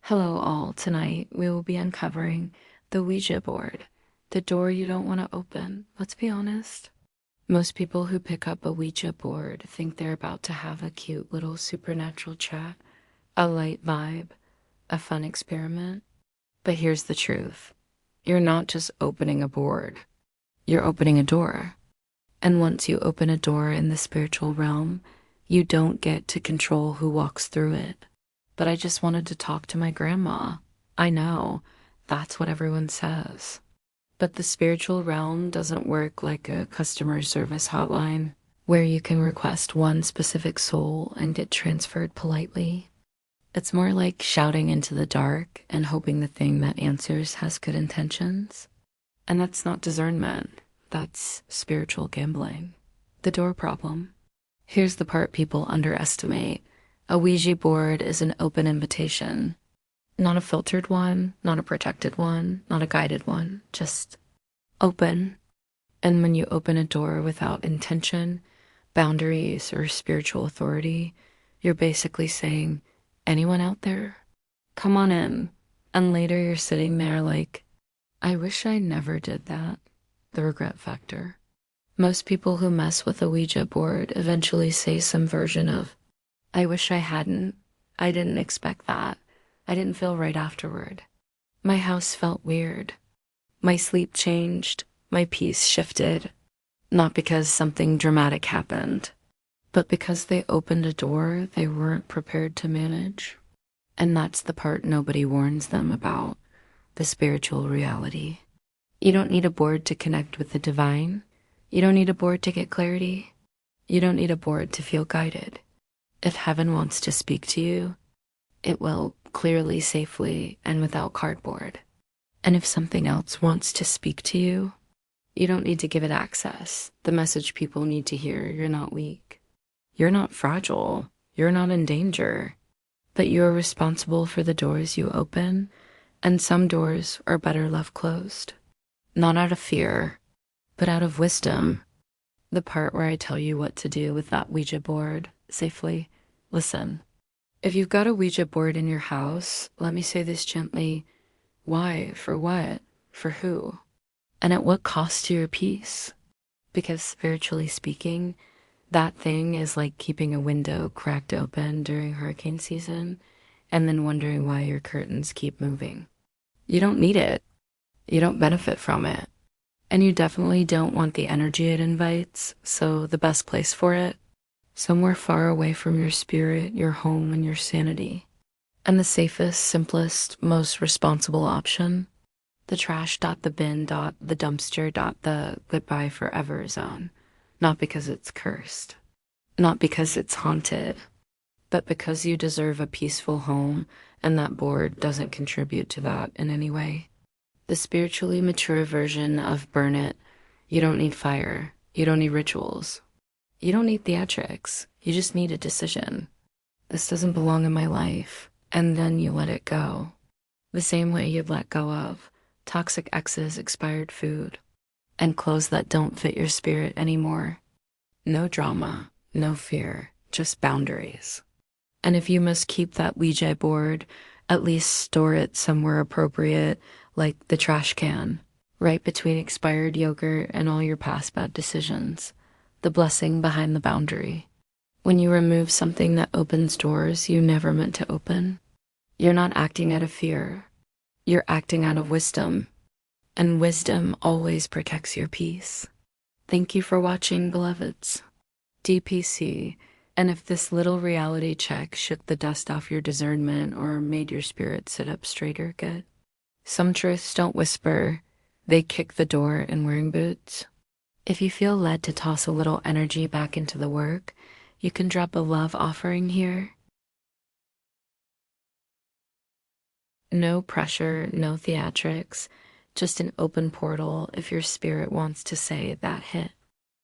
Hello, all. Tonight we will be uncovering the Ouija board, the door you don't want to open. Let's be honest. Most people who pick up a Ouija board think they're about to have a cute little supernatural chat, a light vibe, a fun experiment. But here's the truth. You're not just opening a board, you're opening a door. And once you open a door in the spiritual realm, you don't get to control who walks through it. But I just wanted to talk to my grandma. I know, that's what everyone says. But the spiritual realm doesn't work like a customer service hotline where you can request one specific soul and get transferred politely. It's more like shouting into the dark and hoping the thing that answers has good intentions. And that's not discernment, that's spiritual gambling. The door problem. Here's the part people underestimate. A Ouija board is an open invitation. Not a filtered one, not a protected one, not a guided one, just open. And when you open a door without intention, boundaries, or spiritual authority, you're basically saying, anyone out there? Come on in. And later you're sitting there like, I wish I never did that. The regret factor. Most people who mess with a Ouija board eventually say some version of, I wish I hadn't. I didn't expect that. I didn't feel right afterward. My house felt weird. My sleep changed. My peace shifted. Not because something dramatic happened, but because they opened a door they weren't prepared to manage. And that's the part nobody warns them about, the spiritual reality. You don't need a board to connect with the divine. You don't need a board to get clarity. You don't need a board to feel guided. If heaven wants to speak to you, it will clearly, safely, and without cardboard. And if something else wants to speak to you, you don't need to give it access. The message people need to hear, you're not weak. You're not fragile. You're not in danger. But you're responsible for the doors you open, and some doors are better left closed. Not out of fear, but out of wisdom. The part where I tell you what to do with that Ouija board safely. Listen, if you've got a Ouija board in your house, let me say this gently. Why? For what? For who? And at what cost to your peace? Because spiritually speaking, that thing is like keeping a window cracked open during hurricane season and then wondering why your curtains keep moving. You don't need it. You don't benefit from it. And you definitely don't want the energy it invites, so the best place for it, somewhere far away from your spirit, your home, and your sanity. And the safest, simplest, most responsible option, the trash.the dumpster.the goodbye forever zone. Not because it's cursed, not because it's haunted, but because you deserve a peaceful home and that board doesn't contribute to that in any way. The spiritually mature version of burn it, you don't need fire, you don't need rituals. You don't need theatrics. You just need a decision. This doesn't belong in my life. And then you let it go. The same way you'd let go of toxic exes, expired food, and clothes that don't fit your spirit anymore. No drama, no fear, just boundaries. And if you must keep that Ouija board, at least store it somewhere appropriate, like the trash can, right between expired yogurt and all your past bad decisions. The blessing behind the boundary. When you remove something that opens doors you never meant to open, you're not acting out of fear. You're acting out of wisdom. And wisdom always protects your peace. Thank you for watching, beloveds. DPC. And if this little reality check shook the dust off your discernment or made your spirit sit up straighter, good. Some truths don't whisper. They kick the door in wearing boots. If you feel led to toss a little energy back into the work, you can drop a love offering here. No pressure, no theatrics, just an open portal if your spirit wants to say that hit.